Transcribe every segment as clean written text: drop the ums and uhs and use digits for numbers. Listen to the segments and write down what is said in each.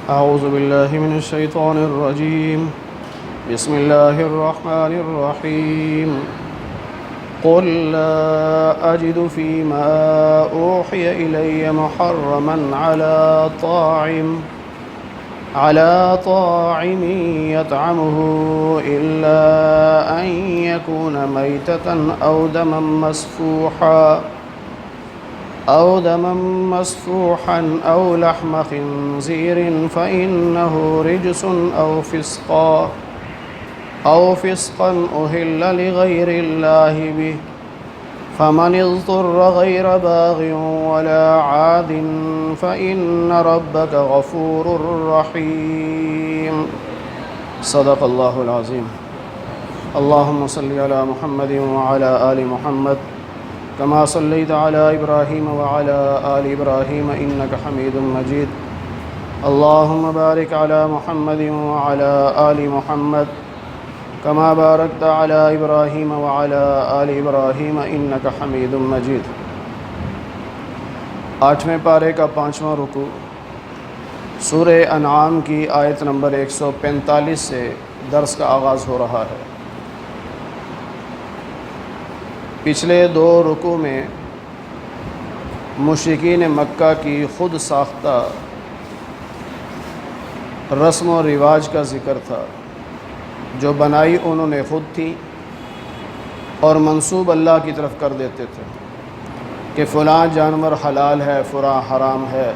أعوذ بالله من الشيطان الرجيم. بسم الله الرحمن الرحيم. قل لا أجد فيما أوحي إلي محرما على طاعم يطعمه إلا أن يكون ميتة أو دما مسفوحا أو لحم خنزير فإنه رجس أو فسقا أهل لغير الله به فمن اضطر غير باغ ولا عاد فإن ربك غفور رحيم. صدق الله العظيم. اللهم صل على محمد وعلى آل محمد كما صليت على إبراهيم وعلى آل إبراهيم إنك حميد مجيد. اللهم بارك على محمد وعلى آل محمد كما باركت على إبراهيم وعلى آل إبراهيم إنك حميد مجيد. 8ویں پارے کا 5واں رکوع سورہ انعام کی آیت نمبر 145 سے درس کا آغاز ہو رہا ہے. پچھلے 2 رکوع میں مشرکین مکہ کی خود ساختہ رسم و رواج کا ذکر تھا جو بنائی انہوں نے خود تھی اور منسوب اللہ کی طرف کر دیتے تھے کہ فلاں جانور حلال ہے، فلاں حرام ہے،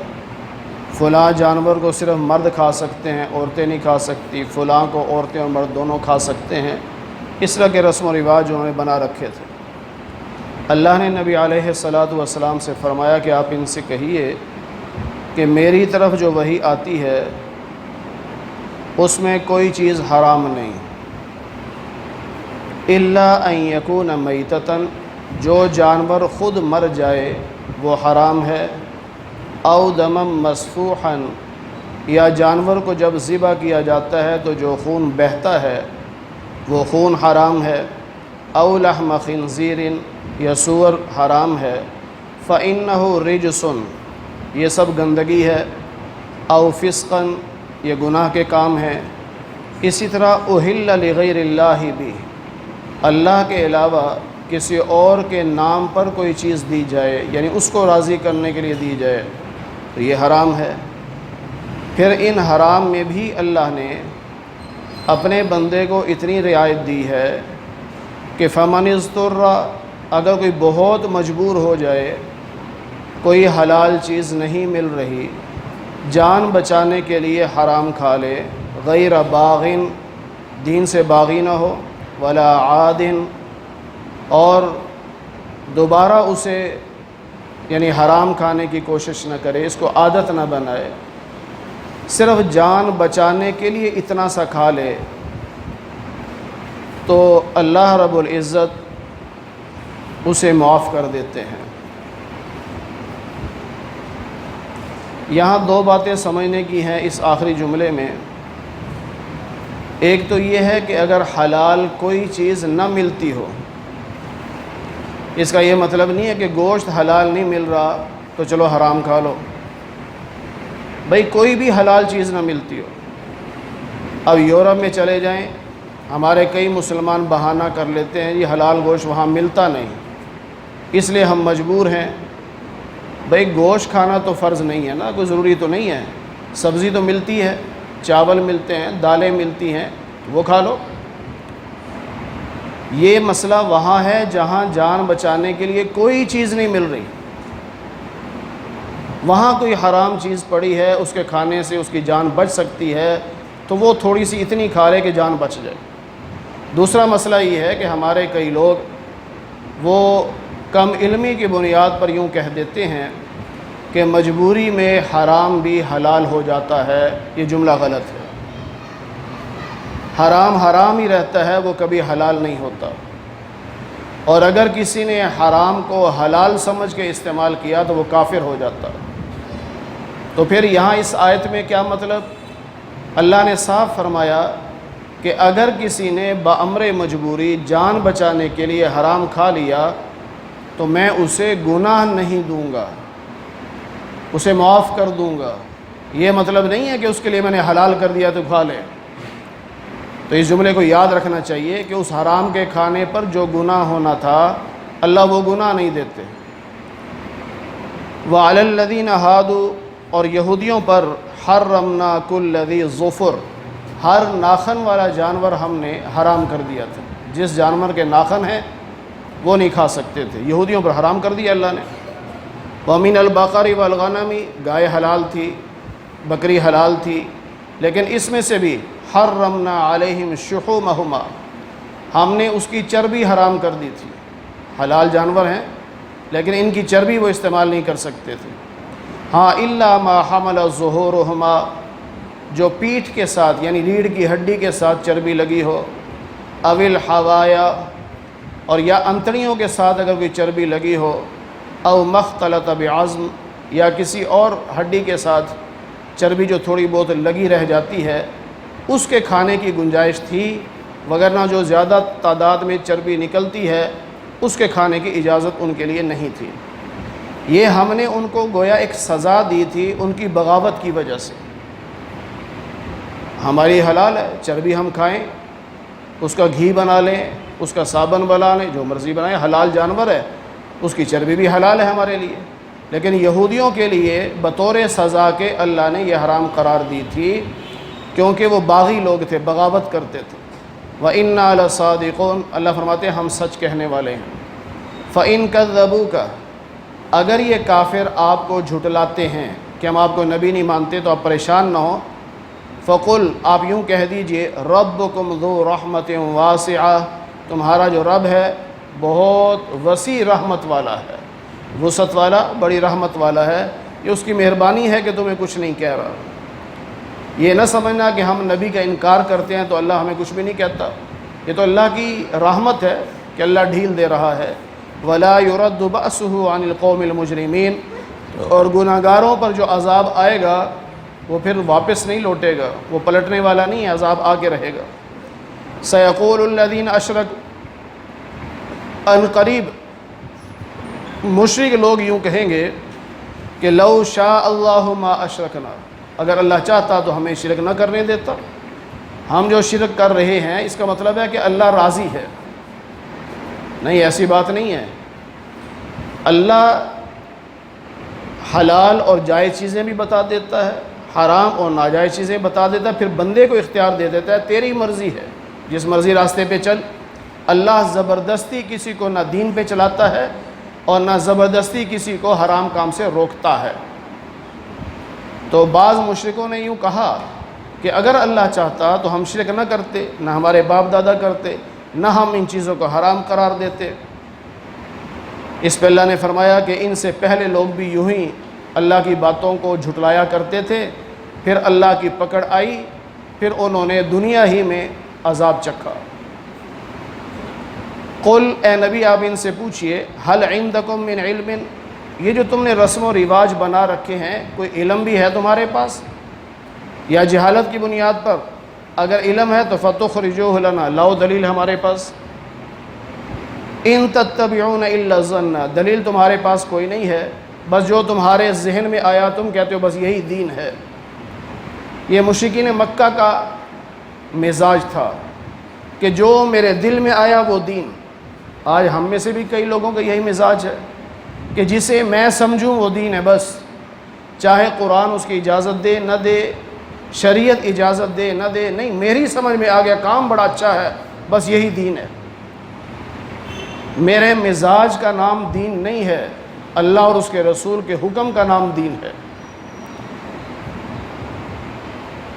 فلاں جانور کو صرف مرد کھا سکتے ہیں، عورتیں نہیں کھا سکتی، فلاں کو عورتیں اور مرد دونوں کھا سکتے ہیں. اس طرح کے رسم و رواج انہوں نے بنا رکھے تھے. اللہ نے نبی علیہ الصلاۃ والسلام سے فرمایا کہ آپ ان سے کہیے کہ میری طرف جو وحی آتی ہے اس میں کوئی چیز حرام نہیں، الا ان یکون میتۃ، جو جانور خود مر جائے وہ حرام ہے، او دم مسفوحا، یا جانور کو جب ذبح کیا جاتا ہے تو جو خون بہتا ہے وہ خون حرام ہے، او لحم خنزیر، یا سور حرام ہے، فإنہ رجس، یہ سب گندگی ہے، او فسقا، یہ گناہ کے کام ہیں. اسی طرح اہل لغیر اللہ بھی، اللہ کے علاوہ کسی اور کے نام پر کوئی چیز دی جائے یعنی اس کو راضی کرنے کے لیے دی جائے تو یہ حرام ہے. پھر ان حرام میں بھی اللہ نے اپنے بندے کو اتنی رعایت دی ہے کہ فمن اضطر، اگر کوئی بہت مجبور ہو جائے، کوئی حلال چیز نہیں مل رہی، جان بچانے کے لیے حرام کھا لے، غیر باغن، دین سے باغی نہ ہو، ولا عادن، اور دوبارہ اسے یعنی حرام کھانے کی کوشش نہ کرے، اس کو عادت نہ بنائے، صرف جان بچانے کے لیے اتنا سا کھا لے، تو اللہ رب العزت اسے معاف کر دیتے ہیں. یہاں 2 باتیں سمجھنے کی ہیں اس آخری جملے میں. ایک تو یہ ہے کہ اگر حلال کوئی چیز نہ ملتی ہو، اس کا یہ مطلب نہیں ہے کہ گوشت حلال نہیں مل رہا تو چلو حرام کھا لو. بھئی کوئی بھی حلال چیز نہ ملتی ہو. اب یورپ میں چلے جائیں، ہمارے کئی مسلمان بہانہ کر لیتے ہیں یہ حلال گوشت وہاں ملتا نہیں اس لیے ہم مجبور ہیں. بھئی گوشت کھانا تو فرض نہیں ہے نا، کوئی ضروری تو نہیں ہے، سبزی تو ملتی ہے، چاول ملتے ہیں، دالیں ملتی ہیں، وہ کھا لو. یہ مسئلہ وہاں ہے جہاں جان بچانے کے لیے کوئی چیز نہیں مل رہی، وہاں کوئی حرام چیز پڑی ہے، اس کے کھانے سے اس کی جان بچ سکتی ہے تو وہ تھوڑی سی اتنی کھا لے کہ جان بچ جائے. دوسرا مسئلہ یہ ہے کہ ہمارے کئی لوگ وہ کم علمی کی بنیاد پر یوں کہہ دیتے ہیں کہ مجبوری میں حرام بھی حلال ہو جاتا ہے. یہ جملہ غلط ہے. حرام حرام ہی رہتا ہے، وہ کبھی حلال نہیں ہوتا. اور اگر کسی نے حرام کو حلال سمجھ کے استعمال کیا تو وہ کافر ہو جاتا. تو پھر یہاں اس آیت میں کیا مطلب؟ اللہ نے صاف فرمایا کہ اگر کسی نے بامر مجبوری جان بچانے کے لیے حرام کھا لیا تو میں اسے گناہ نہیں دوں گا، اسے معاف کر دوں گا. یہ مطلب نہیں ہے کہ اس کے لیے میں نے حلال کر دیا تو کھا لے۔ تو اس جملے کو یاد رکھنا چاہیے کہ اس حرام کے کھانے پر جو گناہ ہونا تھا اللہ وہ گناہ نہیں دیتے۔ وَعَلَى الَّذِينَ هَادُوا، اور یہودیوں پر حرمنا کل ذی ظفر، ہر ناخن والا جانور ہم نے حرام کر دیا تھا۔ جس جانور کے ناخن ہیں وہ نہیں کھا سکتے تھے، یہودیوں پر حرام کر دیا اللہ نے۔ وَمِنَ الْبَقَرِ وَالْغَنَمِ، گائے حلال تھی، بکری حلال تھی، لیکن اس میں سے بھی حرمنا علیہم شحومہما، ہم نے اس کی چربی حرام کر دی تھی۔ حلال جانور ہیں لیکن ان کی چربی وہ استعمال نہیں کر سکتے تھے۔ ہاں الا ما حمل ظہورہما، جو پیٹھ کے ساتھ یعنی ریڑھ کی ہڈی کے ساتھ چربی لگی ہو، او الحوایا، اور یا انتڑیوں کے ساتھ اگر کوئی چربی لگی ہو، او مختلط بعظم، یا کسی اور ہڈی کے ساتھ چربی جو تھوڑی بہت لگی رہ جاتی ہے، اس کے کھانے کی گنجائش تھی، وگرنہ جو زیادہ تعداد میں چربی نکلتی ہے اس کے کھانے کی اجازت ان کے لیے نہیں تھی۔ یہ ہم نے ان کو گویا ایک سزا دی تھی ان کی بغاوت کی وجہ سے۔ ہماری حلال ہے، چربی ہم کھائیں، اس کا گھی بنا لیں، اس کا صابن بنا لیں، جو مرضی بنائیں، حلال جانور ہے، اس کی چربی بھی حلال ہے ہمارے لیے۔ لیکن یہودیوں کے لیے بطور سزا کے اللہ نے یہ حرام قرار دی تھی، کیونکہ وہ باغی لوگ تھے، بغاوت کرتے تھے۔ وَإِنَّا لَصَادِقُونَ، اللہ فرماتے ہیں ہم سچ کہنے والے ہیں۔ فَإِن كَذَّبُوكَ، اگر یہ کافر آپ کو جھٹلاتے ہیں کہ ہم آپ کو نبی نہیں مانتے تو آپ پریشان نہ ہوں، فَقُلْ، آپ یوں کہہ دیجئے، رَبُّكُمْ ذُو رَحْمَةٍ وَاسِعَةٍ، تمہارا جو رب ہے بہت وسیع رحمت والا ہے، وسعت والا، بڑی رحمت والا ہے، یہ اس کی مہربانی ہے کہ تمہیں کچھ نہیں کہہ رہا۔ یہ نہ سمجھنا کہ ہم نبی کا انکار کرتے ہیں تو اللہ ہمیں کچھ بھی نہیں کہتا، یہ تو اللہ کی رحمت ہے کہ اللہ ڈھیل دے رہا ہے۔ وَلَا يُرَدُّ بَأْسُهُ عَنِ الْقَوْمِ الْمُجْرِمِينَ، اور گناہ گاروں پر جو عذاب آئے گا وہ پھر واپس نہیں لوٹے گا، وہ پلٹنے والا نہیں ہے، عذاب آ کے رہے گا۔ سَيَقُولُ الَّذِينَ أَشْرَكُوا، ان قریب مشرک لوگ یوں کہیں گے کہ لو شاء اللہ ما اشرکنا، اگر اللہ چاہتا تو ہمیں شرک نہ کرنے دیتا۔ ہم جو شرک کر رہے ہیں اس کا مطلب ہے کہ اللہ راضی ہے، نہیں، ایسی بات نہیں ہے۔ اللہ حلال اور جائز چیزیں بھی بتا دیتا ہے، حرام اور ناجائز چیزیں بتا دیتا ہے، پھر بندے کو اختیار دے دیتا ہے، تیری مرضی ہے، جس مرضی راستے پہ چل۔ اللہ زبردستی کسی کو نہ دین پہ چلاتا ہے اور نہ زبردستی کسی کو حرام کام سے روکتا ہے۔ تو بعض مشرکوں نے یوں کہا کہ اگر اللہ چاہتا تو ہم شرک نہ کرتے، نہ ہمارے باپ دادا کرتے، نہ ہم ان چیزوں کو حرام قرار دیتے۔ اس پہ اللہ نے فرمایا کہ ان سے پہلے لوگ بھی یوں ہی اللہ کی باتوں کو جھٹلایا کرتے تھے، پھر اللہ کی پکڑ آئی، پھر انہوں نے دنیا ہی میں عذاب چکھا۔ قل، اے نبی آپ ان سے پوچھئے، هل عندکم من علم، یہ جو تم نے رسم و رواج بنا رکھے ہیں کوئی علم بھی ہے تمہارے پاس یا جہالت کی بنیاد پر؟ اگر علم ہے تو فتخرجوہ لنا، لاؤ دلیل ہمارے پاس۔ ان تتبعون الا الظن، دلیل تمہارے پاس کوئی نہیں ہے، بس جو تمہارے ذہن میں آیا تم کہتے ہو بس یہی دین ہے۔ یہ مشرکین مکہ کا مزاج تھا کہ جو میرے دل میں آیا وہ دین۔ آج ہم میں سے بھی کئی لوگوں کا یہی مزاج ہے کہ جسے میں سمجھوں وہ دین ہے، بس چاہے قرآن اس کی اجازت دے نہ دے، شریعت اجازت دے نہ دے، نہیں، میری سمجھ میں آ گیا کام بڑا اچھا ہے، بس یہی دین ہے۔ میرے مزاج کا نام دین نہیں ہے، اللہ اور اس کے رسول کے حکم کا نام دین ہے۔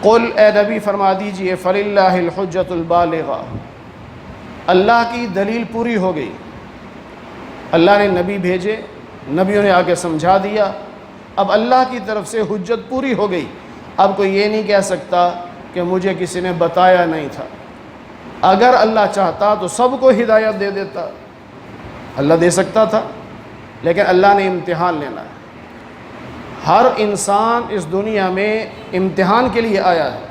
قل، اے نبی فرما دیجئے، فللہ الحجۃ البالغہ، اللہ کی دلیل پوری ہو گئی۔ اللہ نے نبی بھیجے، نبیوں نے آ کے سمجھا دیا، اب اللہ کی طرف سے حجت پوری ہو گئی۔ اب کوئی یہ نہیں کہہ سکتا کہ مجھے کسی نے بتایا نہیں تھا۔ اگر اللہ چاہتا تو سب کو ہدایت دے دیتا، اللہ دے سکتا تھا، لیکن اللہ نے امتحان لینا ہے۔ ہر انسان اس دنیا میں امتحان کے لیے آیا ہے۔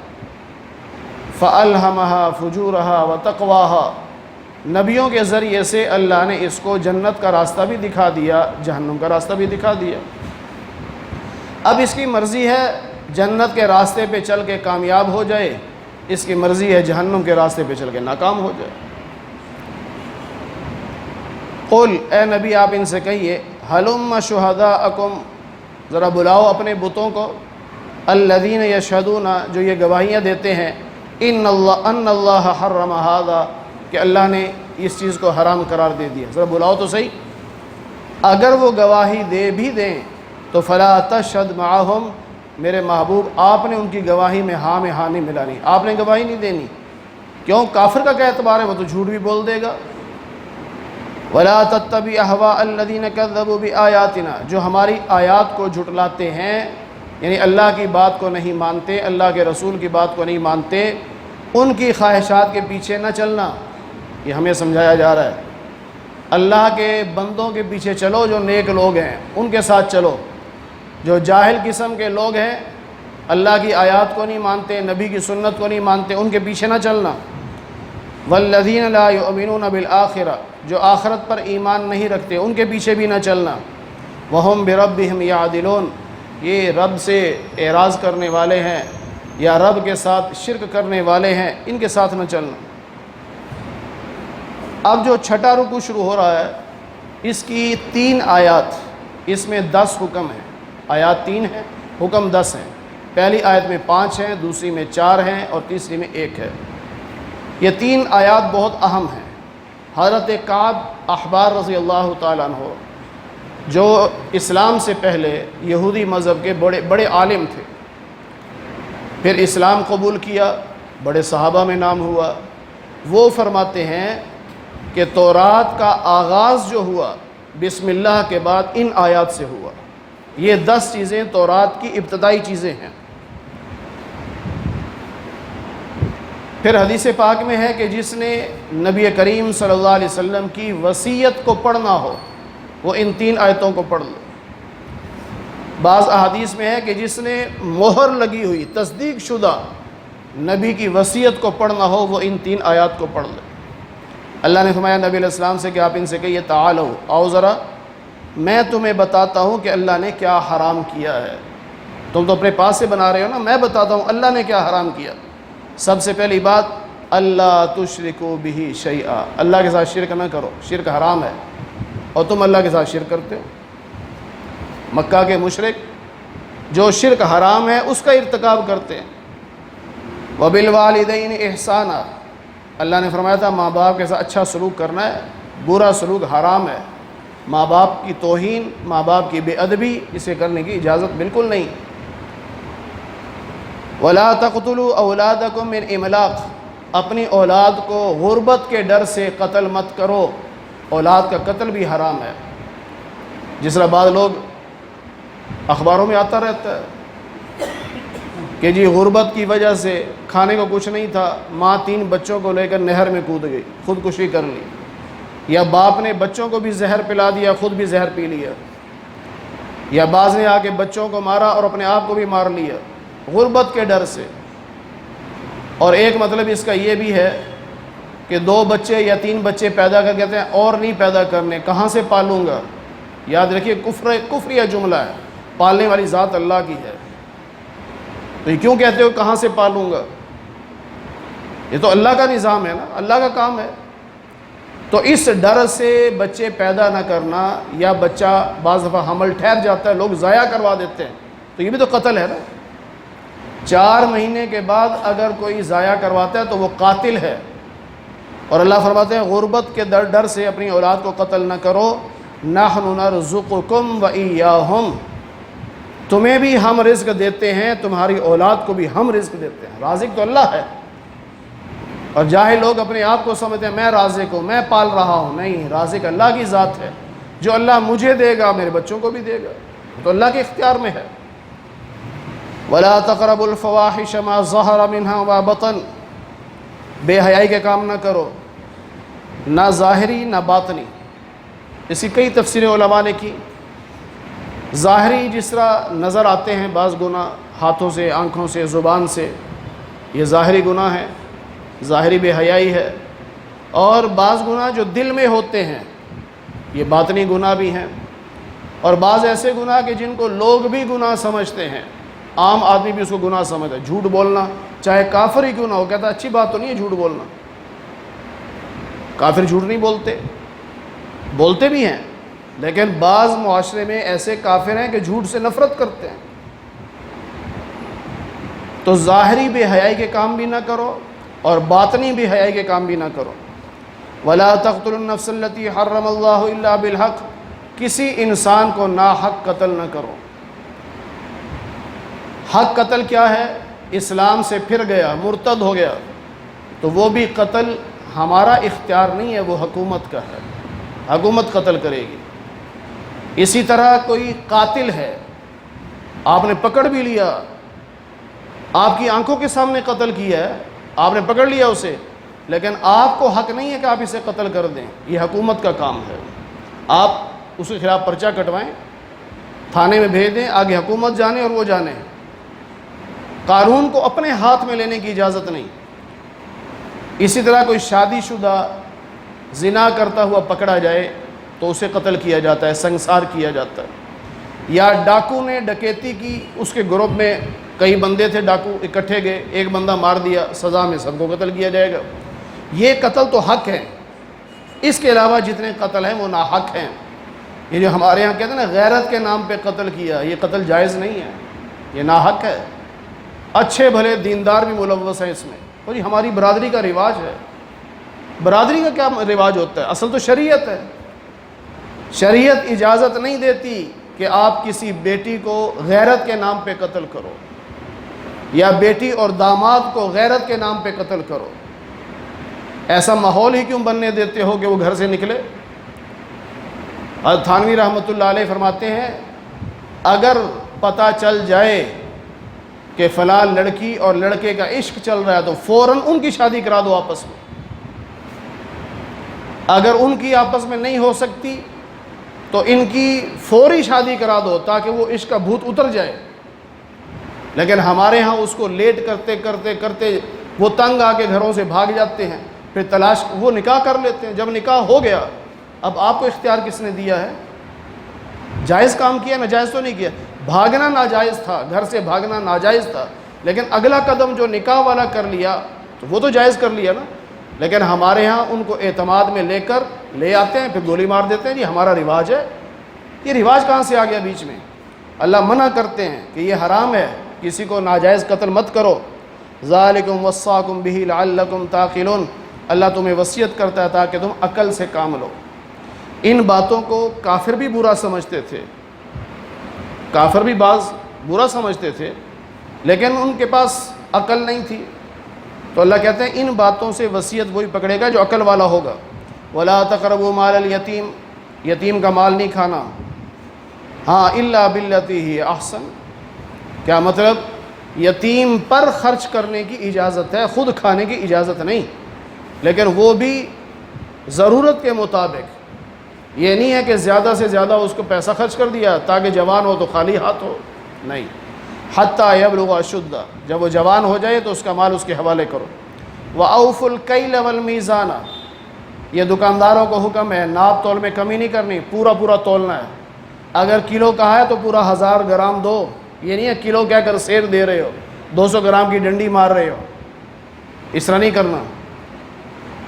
فَأَلْهَمَهَا فُجُورَهَا وَتَقْوَاهَا، نبیوں کے ذریعے سے اللہ نے اس کو جنت کا راستہ بھی دکھا دیا، جہنم کا راستہ بھی دکھا دیا۔ اب اس کی مرضی ہے جنت کے راستے پہ چل کے کامیاب ہو جائے، اس کی مرضی ہے جہنم کے راستے پہ چل کے ناکام ہو جائے۔ قل، اے نبی آپ ان سے کہیے، ہلم شہداءکم، ذرا بلاؤ اپنے بتوں کو، الذین یشہدون، جو یہ گواہیاں دیتے ہیں، ان اللہ حرم ھذا، کہ اللہ نے اس چیز کو حرام قرار دے دیا، ذرا بلاؤ تو صحیح۔ اگر وہ گواہی دے بھی دیں تو فلا تشہد معہم، میرے محبوب آپ نے ان کی گواہی میں ہاں نہیں ملانی، آپ نے گواہی نہیں دینی۔ کیوں؟ کافر کا کیا اعتبار ہے، وہ تو جھوٹ بھی بول دے گا۔ ولا تتبع اهواء الذين كذبوا بآياتنا، جو ہماری آیات کو جھٹلاتے ہیں، یعنی اللہ کی بات کو نہیں مانتے، اللہ کے رسول کی بات کو نہیں مانتے، ان کی خواہشات کے پیچھے نہ چلنا، یہ ہمیں سمجھایا جا رہا ہے۔ اللہ کے بندوں کے پیچھے چلو جو نیک لوگ ہیں، ان کے ساتھ چلو۔ جو جاہل قسم کے لوگ ہیں، اللہ کی آیات کو نہیں مانتے، نبی کی سنت کو نہیں مانتے، ان کے پیچھے نہ چلنا۔ والذین لا یؤمنون بالآخرہ، جو آخرت پر ایمان نہیں رکھتے، ان کے پیچھے بھی نہ چلنا۔ وہم بربہم یعدلون، یہ رب سے اعراض کرنے والے ہیں یا رب کے ساتھ شرک کرنے والے ہیں، ان کے ساتھ نہ چلنا۔ اب جو چھٹا رکوع شروع ہو رہا ہے، اس کی 3 آیات، اس میں 10 حکم ہیں، آیات 3 ہیں، حکم 10 ہیں۔ پہلی آیت میں 5 ہیں، دوسری میں 4 ہیں اور تیسری میں 1 ہے۔ یہ 3 آیات بہت اہم ہیں۔ حضرت کعب احبار رضی اللہ تعالیٰ عنہ، جو اسلام سے پہلے یہودی مذہب کے بڑے عالم تھے، پھر اسلام قبول کیا، بڑے صحابہ میں نام ہوا، وہ فرماتے ہیں کہ تورات کا آغاز جو ہوا بسم اللہ کے بعد ان آیات سے ہوا۔ یہ 10 چیزیں تورات کی ابتدائی چیزیں ہیں۔ پھر حدیث پاک میں ہے کہ جس نے نبی کریم صلی اللہ علیہ وسلم کی وصیت کو پڑھنا ہو، وہ ان 3 آیتوں کو پڑھ لو۔ بعض احادیث میں ہے کہ جس نے مہر لگی ہوئی، تصدیق شدہ نبی کی وصیت کو پڑھنا ہو، وہ ان 3 آیات کو پڑھ لے۔ اللہ نے فرمایا نبی علیہ السلام سے کہ آپ ان سے کہیے، تعالو، آؤ ذرا، میں تمہیں بتاتا ہوں کہ اللہ نے کیا حرام کیا ہے۔ تم تو اپنے پاس سے بنا رہے ہو نا، میں بتاتا ہوں اللہ نے کیا حرام کیا۔ سب سے پہلی بات، اللہ تشرکوا بہ شیئا، اللہ کے ساتھ شرک نہ کرو، شرک حرام ہے، اور تم اللہ کے ساتھ شرک کرتے ہو۔ مکہ کے مشرک جو شرک حرام ہے اس کا ارتکاب کرتے ہیں۔ وبالوالدین احسانا، اللہ نے فرمایا تھا ماں باپ کے ساتھ اچھا سلوک کرنا ہے، برا سلوک حرام ہے۔ ماں باپ کی توہین، ماں باپ کی بے ادبی، اسے کرنے کی اجازت بالکل نہیں۔ ولا تقتلوا اولادکم من املاق، اپنی اولاد کو غربت کے ڈر سے قتل مت کرو، اولاد کا قتل بھی حرام ہے۔ جس طرح بعض لوگ اخباروں میں آتا رہتا ہے کہ جی غربت کی وجہ سے کھانے کو کچھ نہیں تھا، ماں 3 بچوں کو لے کر نہر میں کود گئی، خودکشی کر لی، یا باپ نے بچوں کو بھی زہر پلا دیا، خود بھی زہر پی لیا، یا بعض نے آ کے بچوں کو مارا اور اپنے آپ کو بھی مار لیا غربت کے ڈر سے۔ اور ایک مطلب اس کا یہ بھی ہے کہ 2 بچے یا 3 بچے پیدا کر کہتے ہیں اور نہیں پیدا کرنے، کہاں سے پالوں گا؟ یاد رکھیے کفریہ جملہ ہے، پالنے والی ذات اللہ کی ہے، تو یہ کیوں کہتے ہو کہاں سے پالوں گا؟ یہ تو اللہ کا نظام ہے نا، اللہ کا کام ہے۔ تو اس ڈر سے بچے پیدا نہ کرنا، یا بچہ بعض دفعہ حمل ٹھہر جاتا ہے، لوگ ضائع کروا دیتے ہیں، تو یہ بھی تو قتل ہے نا۔ 4 مہینے کے بعد اگر کوئی ضائع کرواتا ہے تو وہ قاتل ہے، اور اللہ فرماتے ہیں غربت کے ڈر سے اپنی اولاد کو قتل نہ کرو، نحن نرزقکم وإیاہم، تمہیں بھی ہم رزق دیتے ہیں، تمہاری اولاد کو بھی ہم رزق دیتے ہیں۔ رازق تو اللہ ہے، اور جاہل لوگ اپنے آپ کو سمجھتے ہیں میں رازق ہوں، میں پال رہا ہوں، نہیں، رازق اللہ کی ذات ہے، جو اللہ مجھے دے گا میرے بچوں کو بھی دے گا، تو اللہ کے اختیار میں ہے۔ وَلَا تَقْرَبُوا الْفَوَاحِشَ مَا ظَهَرَ مِنْهَا وَمَا بَطَنَ، بے حیائی کے کام نہ کرو، نہ ظاہری نہ باطنی۔ اس کی کئی تفسیریں علماء نے کی۔ ظاہری جس طرح نظر آتے ہیں بعض گناہ، ہاتھوں سے، آنکھوں سے، زبان سے، یہ ظاہری گناہ ہے، ظاہری بے حیائی ہے۔ اور بعض گناہ جو دل میں ہوتے ہیں، یہ باطنی گناہ بھی ہیں۔ اور بعض ایسے گناہ کہ جن کو لوگ بھی گناہ سمجھتے ہیں، عام آدمی بھی اس کو گناہ سمجھتا ہے. جھوٹ بولنا چاہے کافر ہی کیوں نہ ہو, کہتا ہے اچھی بات تو نہیں ہے جھوٹ بولنا. کافر جھوٹ نہیں بولتے, بولتے بھی ہیں, لیکن بعض معاشرے میں ایسے کافر ہیں کہ جھوٹ سے نفرت کرتے ہیں. تو ظاہری بے حیائی کے کام بھی نہ کرو اور باطنی بے حیائی کے کام بھی نہ کرو. ولا تقتلوا النفس التي حرم الله الا بالحق, کسی انسان کو ناحق قتل نہ کرو. حق قتل کیا ہے؟ اسلام سے پھر گیا, مرتد ہو گیا, تو وہ بھی قتل ہمارا اختیار نہیں ہے, وہ حکومت کا ہے, حکومت قتل کرے گی. اسی طرح کوئی قاتل ہے, آپ نے پکڑ بھی لیا, آپ کی آنکھوں کے سامنے قتل کیا ہے, آپ نے پکڑ لیا اسے, لیکن آپ کو حق نہیں ہے کہ آپ اسے قتل کر دیں, یہ حکومت کا کام ہے. آپ اس کے خلاف پرچہ کٹوائیں, تھانے میں بھیج دیں, آگے حکومت جانے اور وہ جانے. قانون کو اپنے ہاتھ میں لینے کی اجازت نہیں. اسی طرح کوئی شادی شدہ زنا کرتا ہوا پکڑا جائے تو اسے قتل کیا جاتا ہے, سنسار کیا جاتا ہے. یا ڈاکو نے ڈکیتی کی, اس کے گروپ میں کئی بندے تھے, ڈاکو اکٹھے گئے, ایک بندہ مار دیا, سزا میں سب کو قتل کیا جائے گا. یہ قتل تو حق ہے, اس کے علاوہ جتنے قتل ہیں وہ ناحق ہیں. یہ جو ہمارے ہاں کہتے ہیں نا غیرت کے نام پہ قتل کیا, یہ قتل جائز نہیں ہے, یہ ناحق ہے. اچھے بھلے دیندار بھی ملوث ہیں اس میں, اور یہ ہماری برادری کا رواج ہے. برادری کا کیا رواج ہوتا ہے؟ اصل تو شریعت ہے. شریعت اجازت نہیں دیتی کہ آپ کسی بیٹی کو غیرت کے نام پہ قتل کرو, یا بیٹی اور داماد کو غیرت کے نام پہ قتل کرو. ایسا ماحول ہی کیوں بننے دیتے ہو کہ وہ گھر سے نکلے؟ حضرت تھانوی رحمۃ اللہ علیہ فرماتے ہیں, اگر پتہ چل جائے کہ فلاں لڑکی اور لڑکے کا عشق چل رہا ہے تو فوراً ان کی شادی کرا دو آپس میں. اگر ان کی آپس میں نہیں ہو سکتی تو ان کی فوری شادی کرا دو تاکہ وہ عشق کا بھوت اتر جائے. لیکن ہمارے ہاں اس کو لیٹ کرتے کرتے کرتے وہ تنگ آ کے گھروں سے بھاگ جاتے ہیں, پھر تلاش وہ نکاح کر لیتے ہیں. جب نکاح ہو گیا, اب آپ کو اختیار کس نے دیا ہے؟ جائز کام کیا, ناجائز تو نہیں کیا. بھاگنا ناجائز تھا, گھر سے بھاگنا ناجائز تھا, لیکن اگلا قدم جو نکاح والا کر لیا تو وہ تو جائز کر لیا نا. لیکن ہمارے ہاں ان کو اعتماد میں لے کر لے آتے ہیں, پھر گولی مار دیتے ہیں. یہ ہمارا رواج ہے. یہ رواج کہاں سے آ گیا بیچ میں؟ اللہ منع کرتے ہیں کہ یہ حرام ہے, کسی کو ناجائز قتل مت کرو. ذالکم وصاکم بہ لعلکم تعقلون, اللہ تمہیں وصیت کرتا ہے تاکہ تم عقل سے کام لو. ان باتوں کو کافر بھی برا سمجھتے تھے, کافر بھی بعض برا سمجھتے تھے, لیکن ان کے پاس عقل نہیں تھی. تو اللہ کہتے ہیں ان باتوں سے وصیت وہی پکڑے گا جو عقل والا ہوگا. ولا تقربوا مال الیتیم, یتیم کا مال نہیں کھانا. ہاں الا باللتی ہی احسن, کیا مطلب؟ یتیم پر خرچ کرنے کی اجازت ہے, خود کھانے کی اجازت نہیں, لیکن وہ بھی ضرورت کے مطابق. یہ نہیں ہے کہ زیادہ سے زیادہ اس کو پیسہ خرچ کر دیا تاکہ جوان ہو تو خالی ہاتھ ہو, نہیں. حتی یبلغ اشدہ, جب وہ جوان ہو جائے تو اس کا مال اس کے حوالے کرو. وَأَوْفُوا الْكَيْلَ وَالْمِيزَانَ, یہ دکانداروں کو حکم ہے, ناپ تول میں کمی نہیں کرنی, پورا پورا تولنا ہے. اگر کلو کہا ہے تو پورا 1000 گرام دو, یہ نہیں ہے کلو کہہ کر سیر دے رہے ہو, 200 گرام کی ڈنڈی مار رہے ہو, اس طرح نہیں کرنا.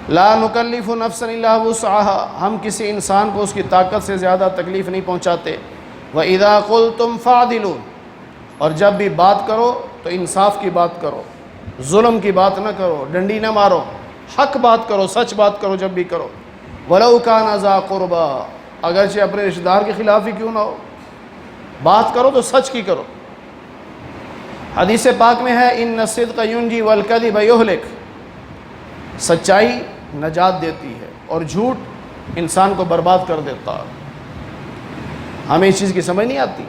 لا نکلف نفسا الا وسعها, ہم کسی انسان کو اس کی طاقت سے زیادہ تکلیف نہیں پہنچاتے. وَإِذَا قُلْتُمْ فَعْدِلُوا, اور جب بھی بات کرو تو انصاف کی بات کرو, ظلم کی بات نہ کرو, ڈنڈی نہ مارو, حق بات کرو, سچ بات کرو جب بھی کرو. وَلَوْ كَانَ ذَا قُرْبَىٰ, اگرچہ اپنے رشتہ دار کے خلاف ہی کیوں نہ ہو, بات کرو تو سچ کی کرو. حدیث پاک میں ہے ان الصدق ینجی والکذب یہلک, سچائی نجات دیتی ہے اور جھوٹ انسان کو برباد کر دیتا ہے. ہمیں اس چیز کی سمجھ نہیں آتی.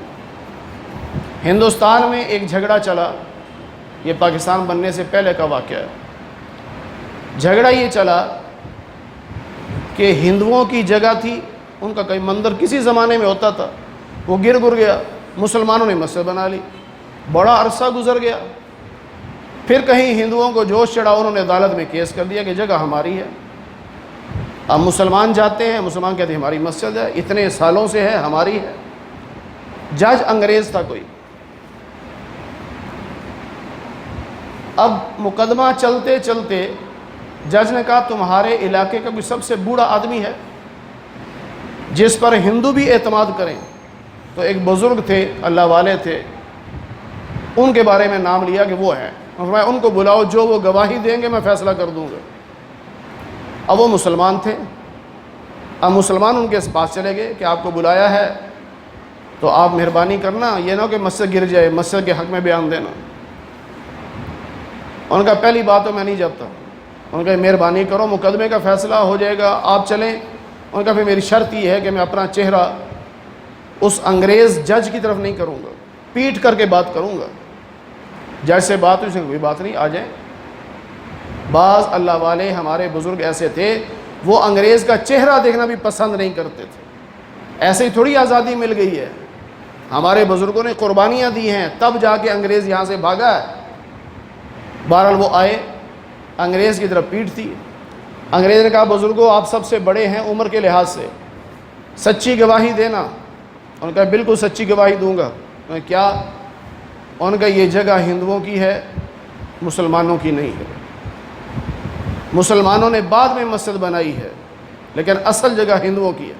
ہندوستان میں ایک جھگڑا چلا, یہ پاکستان بننے سے پہلے کا واقعہ ہے. جھگڑا یہ چلا کہ ہندوؤں کی جگہ تھی, ان کا کوئی مندر کسی زمانے میں ہوتا تھا, وہ گر گیا, مسلمانوں نے مسجد بنا لی. بڑا عرصہ گزر گیا, پھر کہیں ہندوؤں کو جوش چڑھا, انہوں نے عدالت میں کیس کر دیا کہ جگہ ہماری ہے. اب مسلمان جاتے ہیں, مسلمان کہتے ہیں ہماری مسجد ہے, اتنے سالوں سے ہے, ہماری ہے. جج انگریز تھا کوئی, اب مقدمہ چلتے چلتے جج نے کہا تمہارے علاقے کا کوئی سب سے بوڑھا آدمی ہے جس پر ہندو بھی اعتماد کریں؟ تو ایک بزرگ تھے، اللہ والے تھے، ان کے بارے میں نام لیا کہ وہ ہیں، میں ان کو بلاؤ، جو وہ گواہی دیں گے میں فیصلہ کر دوں گا۔ اب وہ مسلمان تھے، اب مسلمان ان کے پاس چلے گئے کہ آپ کو بلایا ہے تو آپ مہربانی کرنا، یہ نہ ہو کہ مسجد گر جائے، مسجد کے حق میں بیان دینا۔ ان کا پہلی بات تو میں نہیں جاتا، ان کا مہربانی کرو، مقدمے کا فیصلہ ہو جائے گا، آپ چلیں۔ ان کا پھر میری شرط یہ ہے کہ میں اپنا چہرہ اس انگریز جج کی طرف نہیں کروں گا، پیٹ کر کے بات کروں گا۔ جج سے بات ہوئی، کوئی بات نہیں، آ جائیں۔ بعض اللہ والے ہمارے بزرگ ایسے تھے، وہ انگریز کا چہرہ دیکھنا بھی پسند نہیں کرتے تھے۔ ایسے ہی تھوڑی آزادی مل گئی ہے، ہمارے بزرگوں نے قربانیاں دی ہیں، تب جا کے انگریز یہاں سے بھاگا ہے۔ بہرحال وہ آئے، انگریز کی طرف پیٹ تھی۔ انگریز نے کہا بزرگوں آپ سب سے بڑے ہیں عمر کے لحاظ سے، سچی گواہی دینا۔ ان کا بالکل سچی گواہی دوں گا۔ کیا؟ ان کا یہ جگہ ہندوؤں کی ہے، مسلمانوں کی نہیں ہے۔ مسلمانوں نے بعد میں مسجد بنائی ہے، لیکن اصل جگہ ہندوؤں کی ہے۔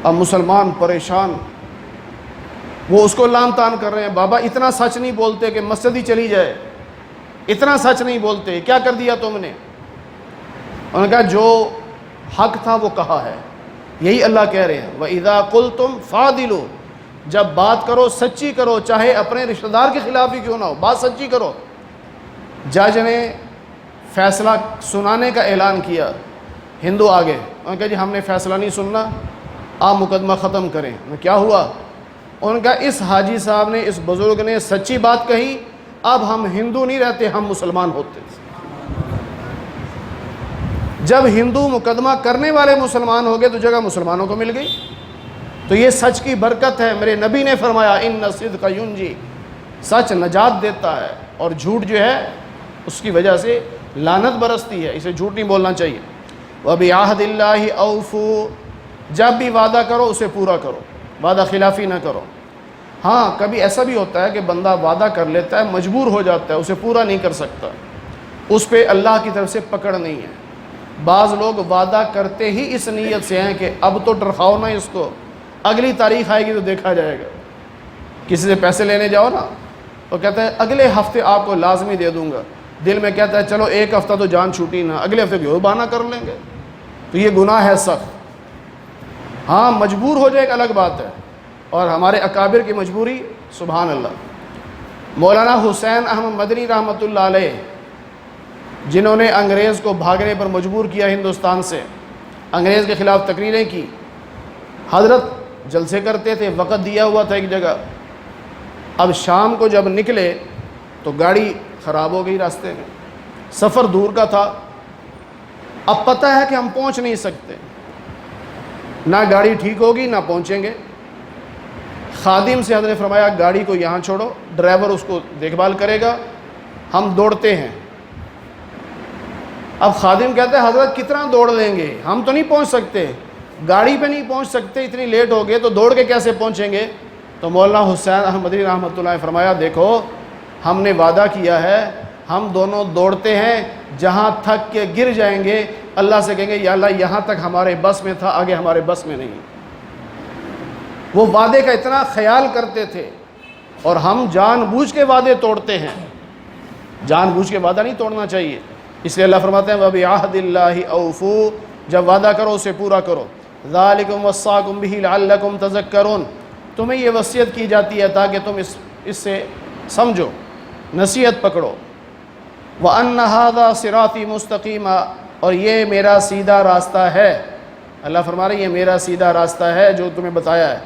اب مسلمان پریشان، وہ اس کو لان تان کر رہے ہیں، بابا اتنا سچ نہیں بولتے کہ مسجد ہی چلی جائے، اتنا سچ نہیں بولتے، کیا کر دیا تم نے؟ انہوں نے کہا جو حق تھا وہ کہا ہے، یہی اللہ کہہ رہے ہیں وَإِذَا قُلْتُمْ فَعْدِلُوا، جب بات کرو سچی کرو، چاہے اپنے رشتہ دار کے خلاف ہی کیوں نہ ہو، بات سچی کرو۔ جج نے فیصلہ سنانے کا اعلان کیا، ہندو آگے، انہوں نے کہا جی ہم نے فیصلہ نہیں سننا، آپ مقدمہ ختم کریں۔ کیا ہوا؟ انہوں نے کہا اس حاجی صاحب نے، اس بزرگ نے سچی بات کہی، اب ہم ہندو نہیں رہتے، ہم مسلمان ہوتے۔ جب ہندو مقدمہ کرنے والے مسلمان ہو گئے تو جگہ مسلمانوں کو مل گئی۔ تو یہ سچ کی برکت ہے۔ میرے نبی نے فرمایا ان الصدق ینجی، سچ نجات دیتا ہے، اور جھوٹ جو ہے اس کی وجہ سے لعنت برستی ہے، اسے جھوٹ نہیں بولنا چاہیے۔ وَبِعَهْدِ اللَّهِ أَوْفُوا، جب بھی وعدہ کرو اسے پورا کرو، وعدہ خلافی نہ کرو۔ ہاں کبھی ایسا بھی ہوتا ہے کہ بندہ وعدہ کر لیتا ہے، مجبور ہو جاتا ہے، اسے پورا نہیں کر سکتا، اس پہ اللہ کی طرف سے پکڑ نہیں ہے۔ بعض لوگ وعدہ کرتے ہی اس نیت سے ہیں کہ اب تو ڈرخاؤ نہ اس کو، اگلی تاریخ آئے گی تو دیکھا جائے گا۔ کسی سے پیسے لینے جاؤ نا تو کہتا ہے اگلے ہفتے آپ کو لازمی دے دوں گا، دل میں کہتا ہے چلو ایک ہفتہ تو جان چھوٹی نہ، اگلے ہفتے کو بہانہ کر لیں گے، تو یہ گناہ ہے سخت۔ ہاں مجبور ہو جائے ایک الگ بات ہے، اور ہمارے اکابر کی مجبوری سبحان اللہ۔ مولانا حسین احمد مدنی رحمۃ اللہ علیہ، جنہوں نے انگریز کو بھاگنے پر مجبور کیا ہندوستان سے، انگریز کے خلاف تقریریں کی، حضرت جلسے کرتے تھے، وقت دیا ہوا تھا ایک جگہ۔ اب شام کو جب نکلے تو گاڑی خراب ہو گئی راستے میں، سفر دور کا تھا، اب پتہ ہے کہ ہم پہنچ نہیں سکتے، نہ گاڑی ٹھیک ہوگی نہ پہنچیں گے۔ خادم سے حضرت نے فرمایا گاڑی کو یہاں چھوڑو، ڈرائیور اس کو دیکھ بھال کرے گا، ہم دوڑتے ہیں۔ اب خادم کہتے ہیں حضرت کتنا دوڑ لیں گے، ہم تو نہیں پہنچ سکتے، گاڑی پہ نہیں پہنچ سکتے، اتنی لیٹ ہو گئے تو دوڑ کے کیسے پہنچیں گے؟ تو مولانا حسین احمد مدنی رحمۃ اللہ نے فرمایا دیکھو ہم نے وعدہ کیا ہے، ہم دونوں دوڑتے ہیں، جہاں تھک کے گر جائیں گے اللہ سے کہیں گے یا اللہ یہاں تک ہمارے بس میں تھا، آگے ہمارے بس میں نہیں۔ وہ وعدے کا اتنا خیال کرتے تھے، اور ہم جان بوجھ کے وعدے توڑتے ہیں، جان بوجھ کے وعدہ نہیں توڑنا چاہیے۔ اس لیے اللہ فرماتے ہیں وَبِعَهْدِ اللَّهِ أَوْفُوا، جب وعدہ کرو اسے پورا کرو۔ ذَلِكُمْ وَصَّاكُمْ بِهِ لَعَلَّكُمْ تَذَكَّرُونَ، تمہیں یہ وصیت کی جاتی ہے تاکہ تم اس سے سمجھو، نصیحت پکڑو۔ وَأَنَّ هَذَا صِرَاطِي مُسْتَقِيمًا، اور یہ میرا سیدھا راستہ ہے۔ اللہ فرما رہے ہیں یہ میرا سیدھا راستہ ہے جو تمہیں بتایا ہے،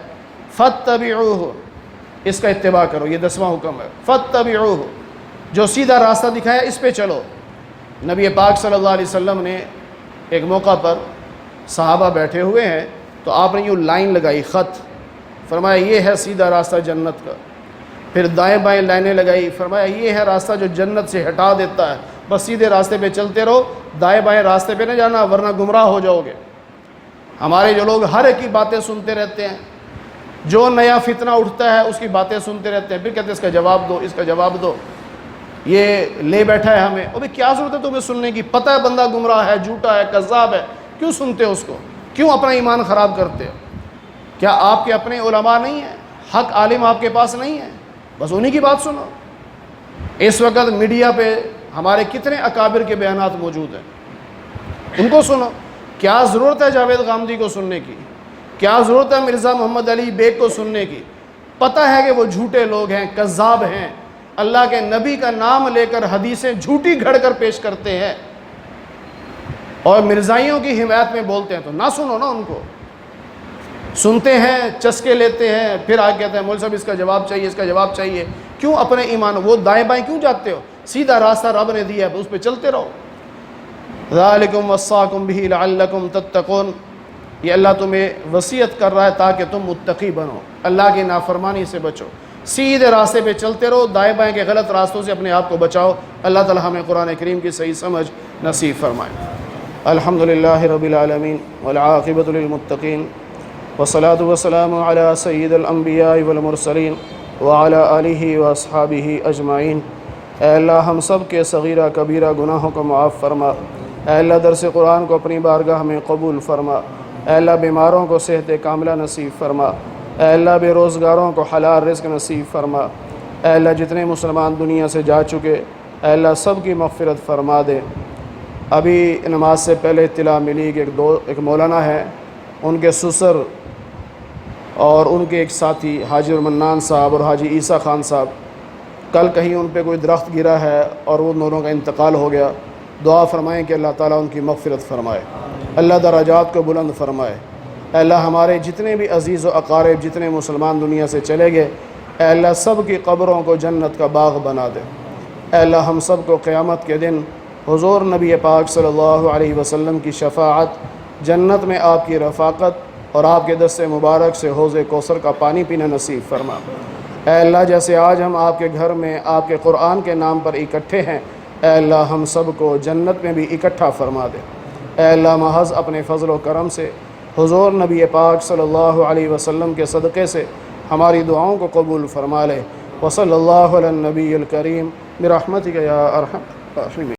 فَاتَّبِعُوهُ، اس کا اتباع کرو، یہ 10واں حکم ہے، فَاتَّبِعُوهُ، جو سیدھا راستہ دکھایا اس پہ چلو۔ نبی پاک صلی اللہ علیہ وسلم نے ایک موقع پر صحابہ بیٹھے ہوئے ہیں تو آپ نے یوں لائن لگائی، خط، فرمایا یہ ہے سیدھا راستہ جنت کا۔ پھر دائیں بائیں لائنیں لگائی، فرمایا یہ ہے راستہ جو جنت سے ہٹا دیتا ہے، بس سیدھے راستے پہ چلتے رہو، دائیں بائیں راستے پہ نہ جانا ورنہ گمراہ ہو جاؤ گے۔ ہمارے جو لوگ ہر ایک کی باتیں سنتے رہتے ہیں، جو نیا فتنہ اٹھتا ہے اس کی باتیں سنتے رہتے ہیں، پھر کہتے ہیں اس کا جواب دو، اس کا جواب دو۔ یہ لے بیٹھا ہے ہمیں، ابھی کیا ضرورت ہے تمہیں سننے کی؟ پتہ ہے بندہ گمراہ ہے، جھوٹا ہے، کذاب ہے، کیوں سنتے ہو اس کو؟ کیوں اپنا ایمان خراب کرتے ہو؟ کیا آپ کے اپنے علماء نہیں ہیں؟ حق عالم آپ کے پاس نہیں ہے؟ بس انہی کی بات سنو۔ اس وقت میڈیا پہ ہمارے کتنے اکابر کے بیانات موجود ہیں، ان کو سنو۔ کیا ضرورت ہے جاوید غامدی کو سننے کی؟ کیا ضرورت ہے مرزا محمد علی بیگ کو سننے کی؟ پتہ ہے کہ وہ جھوٹے لوگ ہیں، کذاب ہیں، اللہ کے نبی کا نام لے کر حدیثیں جھوٹی گھڑ کر پیش کرتے ہیں اور مرزائیوں کی حمایت میں بولتے ہیں، تو نہ سنو نا ان کو۔ سنتے ہیں، چسکے لیتے ہیں، پھر آگے کہتے ہیں مول صاحب اس کا جواب چاہیے، اس کا جواب چاہیے۔ کیوں اپنے ایمان وہ دائیں بائیں کیوں جاتے ہو؟ سیدھا راستہ رب نے دیا ہے، اس پہ چلتے رہو۔ ذالکم وصاکم بہ لعلکم تتقون، یہ اللہ تمہیں وصیت کر رہا ہے تاکہ تم متقی بنو، اللہ کی نافرمانی سے بچو، سیدھے راستے پہ چلتے رہو، دائیں بائیں کے غلط راستوں سے اپنے آپ کو بچاؤ۔ اللہ تعالی ہمیں قرآن کریم کی صحیح سمجھ نصیب فرمائے۔ الحمدللہ رب العالمین والعاقبۃ للمتقین والصلاۃ والسلام علی سید الانبیاء والمرسلین وعلی آلہ واصحابہ اجمعین۔ اے اللہ ہم سب کے صغیرہ کبیرہ گناہوں کو معاف فرما۔ اے اللہ درس قرآن کو اپنی بارگاہ میں قبول فرما۔ اے اللہ بیماروں کو صحت کاملہ نصیب فرما۔ اے اللہ بے روزگاروں کو حلال رزق نصیب فرما۔ اے اللہ جتنے مسلمان دنیا سے جا چکے، اے اللہ سب کی مغفرت فرما دے۔ ابھی نماز سے پہلے اطلاع ملی کہ ایک مولانا ہے، ان کے سسر اور ان کے ایک ساتھی حاجی منان صاحب اور حاجی عیسیٰ خان صاحب، کل کہیں ان پہ کوئی درخت گرا ہے اور وہ دونوں کا انتقال ہو گیا۔ دعا فرمائیں کہ اللہ تعالیٰ ان کی مغفرت فرمائے، اللہ درجات کو بلند فرمائے۔ اے اللہ ہمارے جتنے بھی عزیز و اقارب جتنے مسلمان دنیا سے چلے گئے، اے اللہ سب کی قبروں کو جنت کا باغ بنا دے۔ اے اللہ ہم سب کو قیامت کے دن حضور نبی پاک صلی اللہ علیہ وسلم کی شفاعت، جنت میں آپ کی رفاقت اور آپ کے دست مبارک سے حوض کوثر کا پانی پینا نصیب فرما۔ اے اللہ جیسے آج ہم آپ کے گھر میں آپ کے قرآن کے نام پر اکٹھے ہیں، اے اللہ ہم سب کو جنت میں بھی اکٹھا فرما دے۔ اے اللہ محض اپنے فضل و کرم سے حضور نبی پاک صلی اللہ علیہ وسلم کے صدقے سے ہماری دعاؤں کو قبول فرما لے۔ وصلی اللہ علی النبی الکریم برحمتک یا ارحم الراحمین۔